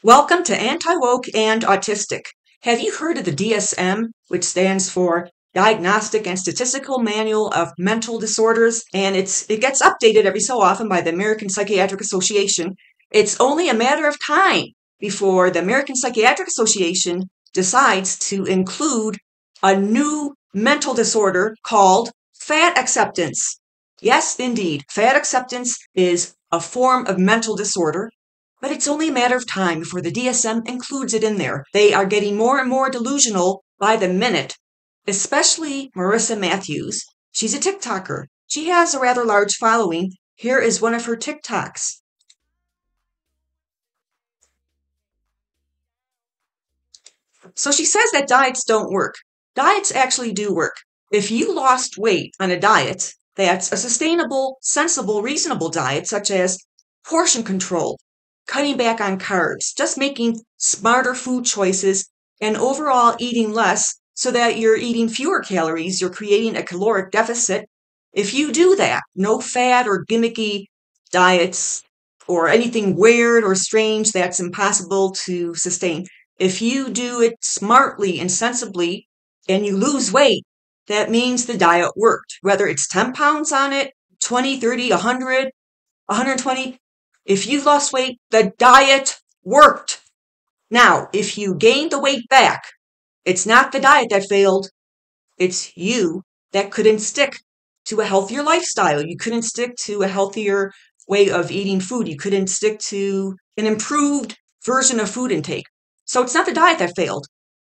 Welcome to Anti-Woke and Autistic. Have you heard of the DSM, which stands for Diagnostic and Statistical Manual of Mental Disorders? And it gets updated every so often by the American Psychiatric Association. It's only a matter of time before the American Psychiatric Association decides to include a new mental disorder called FAD acceptance. Yes, indeed, FAD acceptance is a form of mental disorder. But it's only a matter of time before the DSM includes it in there. They are getting more and more delusional by the minute, especially Marissa Matthews. She's a TikToker. She has a rather large following. Here is one of her TikToks. So she says that diets don't work. Diets actually do work. If you lost weight on a diet that's a sustainable, sensible, reasonable diet, such as portion control, cutting back on carbs, just making smarter food choices, and overall eating less so that you're eating fewer calories, you're creating a caloric deficit. If you do that, no fad or gimmicky diets or anything weird or strange that's impossible to sustain. If you do it smartly and sensibly and you lose weight, that means the diet worked. Whether it's 10 pounds on it, 20, 30, 100, 120, if you lost weight, the diet worked. Now, if you gained the weight back, it's not the diet that failed. It's you that couldn't stick to a healthier lifestyle. You couldn't stick to a healthier way of eating food. You couldn't stick to an improved version of food intake. So it's not the diet that failed.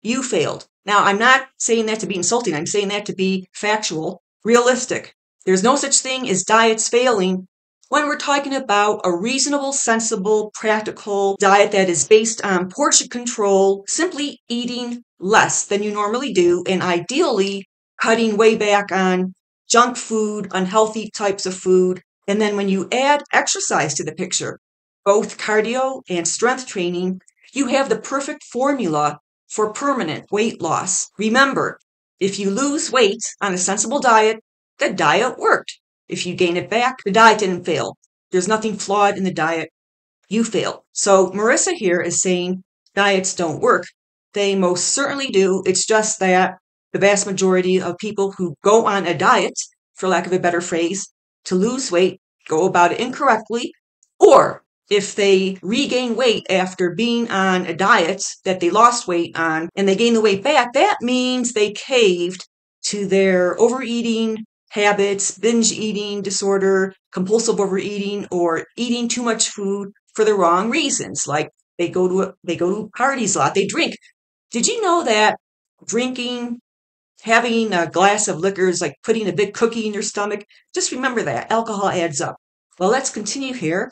You failed. Now, I'm not saying that to be insulting. I'm saying that to be factual, realistic. There's no such thing as diets failing when we're talking about a reasonable, sensible, practical diet that is based on portion control, simply eating less than you normally do, and ideally cutting way back on junk food, unhealthy types of food. And then when you add exercise to the picture, both cardio and strength training, you have the perfect formula for permanent weight loss. Remember, if you lose weight on a sensible diet, the diet worked. If you gain it back, the diet didn't fail. There's nothing flawed in the diet. You failed. So Marissa here is saying diets don't work. They most certainly do. It's just that the vast majority of people who go on a diet, for lack of a better phrase, to lose weight, go about it incorrectly, or if they regain weight after being on a diet that they lost weight on and they gain the weight back, that means they caved to their overeating habits, binge eating disorder, compulsive overeating, or eating too much food for the wrong reasons. Like they go to parties a lot, they drink. Did you know that drinking, having a glass of liquor is like putting a big cookie in your stomach? Just remember that alcohol adds up. Well, let's continue here.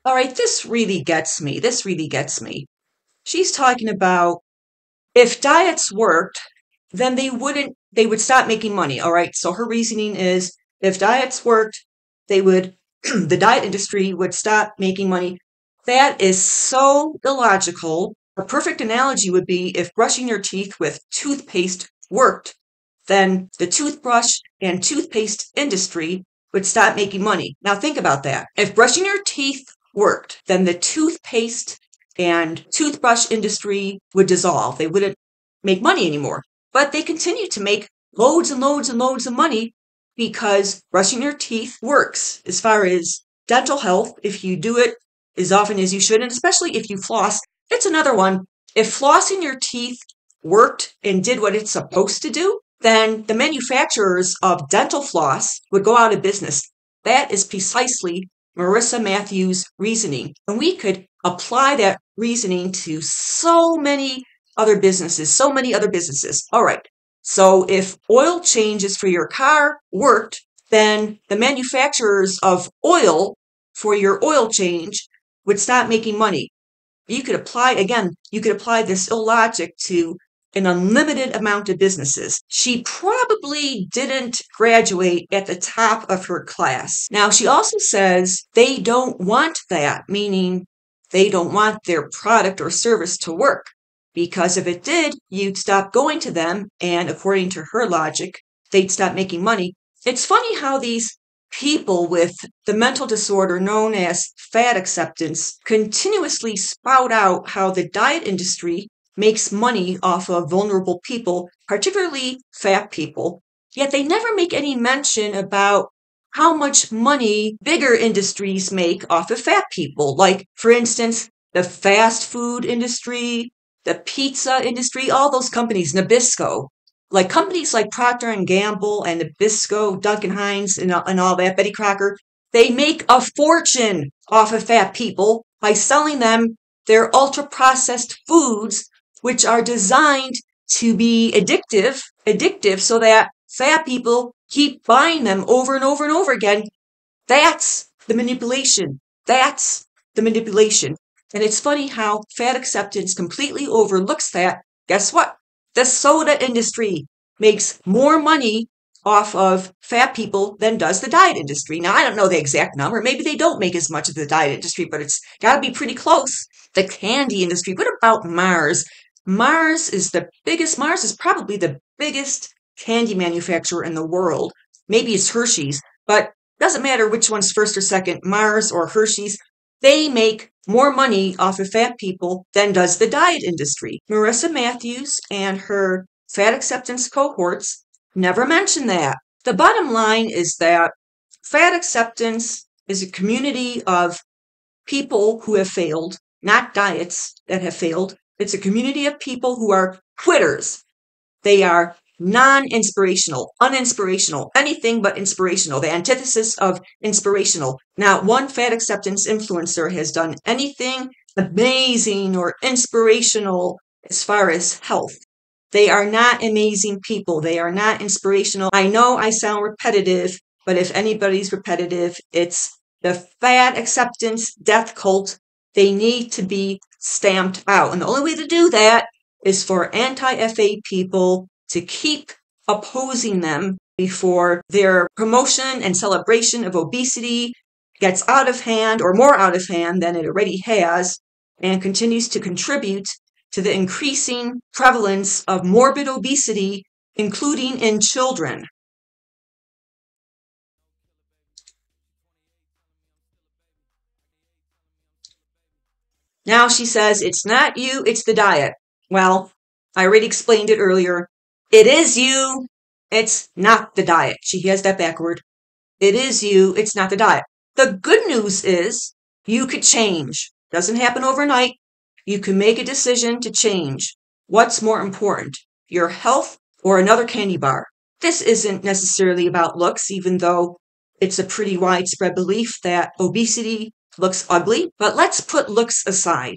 All right, this really gets me. This really gets me. She's talking about if diets worked, then they would stop making money. All right. So her reasoning is if diets worked, the diet industry would stop making money. That is so illogical. A perfect analogy would be if brushing your teeth with toothpaste worked, then the toothbrush and toothpaste industry would stop making money. Now think about that. If brushing your teeth worked, then the toothpaste and toothbrush industry would dissolve. They wouldn't make money anymore. But they continue to make loads and loads and loads of money because brushing your teeth works as far as dental health. If you do it as often as you should, and especially if you floss, it's another one. If flossing your teeth worked and did what it's supposed to do, then the manufacturers of dental floss would go out of business. That is precisely Marissa Matthews' reasoning. And we could apply that reasoning to so many other businesses. All right. So if oil changes for your car worked, then the manufacturers of oil for your oil change would stop making money. You could apply this illogic to an unlimited amount of businesses. She probably didn't graduate at the top of her class. Now, she also says they don't want that, meaning they don't want their product or service to work. Because if it did, you'd stop going to them, and according to her logic, they'd stop making money. It's funny how these people with the mental disorder known as fat acceptance continuously spout out how the diet industry makes money off of vulnerable people, particularly fat people, yet they never make any mention about how much money bigger industries make off of fat people. Like, for instance, the fast food industry, the pizza industry, all those companies, Nabisco. Like companies like Procter and Gamble and Nabisco, Duncan Hines, and all that, Betty Crocker, they make a fortune off of fat people by selling them their ultra processed foods, which are designed to be addictive so that fat people keep buying them over and over and over again. That's the manipulation. That's the manipulation. And it's funny how fat acceptance completely overlooks that. Guess what? The soda industry makes more money off of fat people than does the diet industry. Now, I don't know the exact number. Maybe they don't make as much of the diet industry, but it's got to be pretty close. The candy industry. What about Mars? Mars is probably the biggest candy manufacturer in the world. Maybe it's Hershey's, but doesn't matter which one's first or second, Mars or Hershey's. They make more money off of fat people than does the diet industry. Marissa Matthews and her fat acceptance cohorts never mention that. The bottom line is that fat acceptance is a community of people who have failed, not diets that have failed. It's a community of people who are quitters. They are non-inspirational, uninspirational, anything but inspirational, the antithesis of inspirational. Not one fat acceptance influencer has done anything amazing or inspirational as far as health. They are not amazing people. They are not inspirational. I know I sound repetitive, but if anybody's repetitive, it's the fat acceptance death cult. They need to be stamped out. And the only way to do that is for anti-FA people to keep opposing them before their promotion and celebration of obesity gets out of hand, or more out of hand than it already has, and continues to contribute to the increasing prevalence of morbid obesity, including in children. Now she says, it's not you, it's the diet. Well, I already explained it earlier. It is you, it's not the diet. She has that backward. It is you, it's not the diet. The good news is you could change. Doesn't happen overnight. You can make a decision to change. What's more important, your health or another candy bar? This isn't necessarily about looks, even though it's a pretty widespread belief that obesity looks ugly. But let's put looks aside.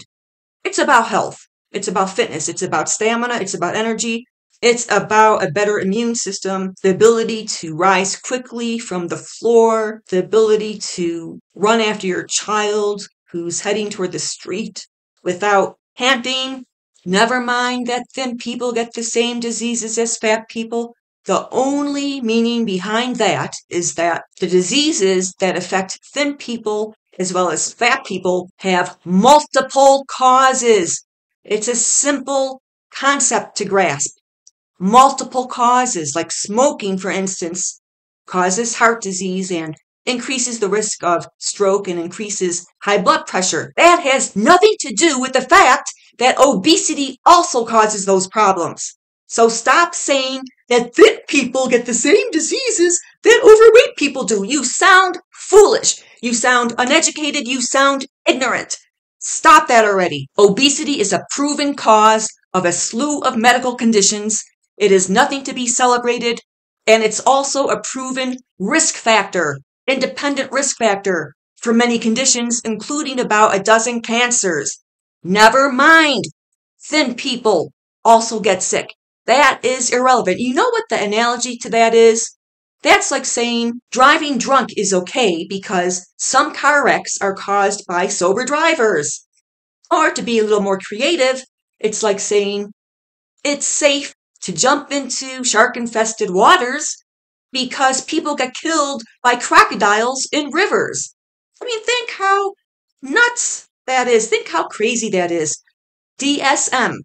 It's about health. It's about fitness. It's about stamina. It's about energy. It's about a better immune system, the ability to rise quickly from the floor, the ability to run after your child who's heading toward the street without panting. Never mind that thin people get the same diseases as fat people. The only meaning behind that is that the diseases that affect thin people as well as fat people have multiple causes. It's a simple concept to grasp. Multiple causes, like smoking, for instance, causes heart disease and increases the risk of stroke and increases high blood pressure. That has nothing to do with the fact that obesity also causes those problems. So stop saying that thin people get the same diseases that overweight people do. You sound foolish. You sound uneducated. You sound ignorant. Stop that already. Obesity is a proven cause of a slew of medical conditions. It is nothing to be celebrated, and it's also a proven risk factor, independent risk factor for many conditions, including about a dozen cancers. Never mind, thin people also get sick. That is irrelevant. You know what the analogy to that is? That's like saying driving drunk is okay because some car wrecks are caused by sober drivers. Or to be a little more creative, it's like saying it's safe to jump into shark-infested waters because people get killed by crocodiles in rivers. I mean, think how nuts that is. Think how crazy that is. DSM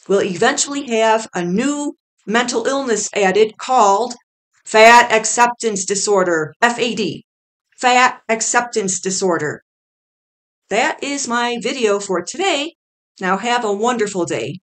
will eventually have a new mental illness added called Fat Acceptance Disorder, FAD, Fat Acceptance Disorder. That is my video for today. Now have a wonderful day.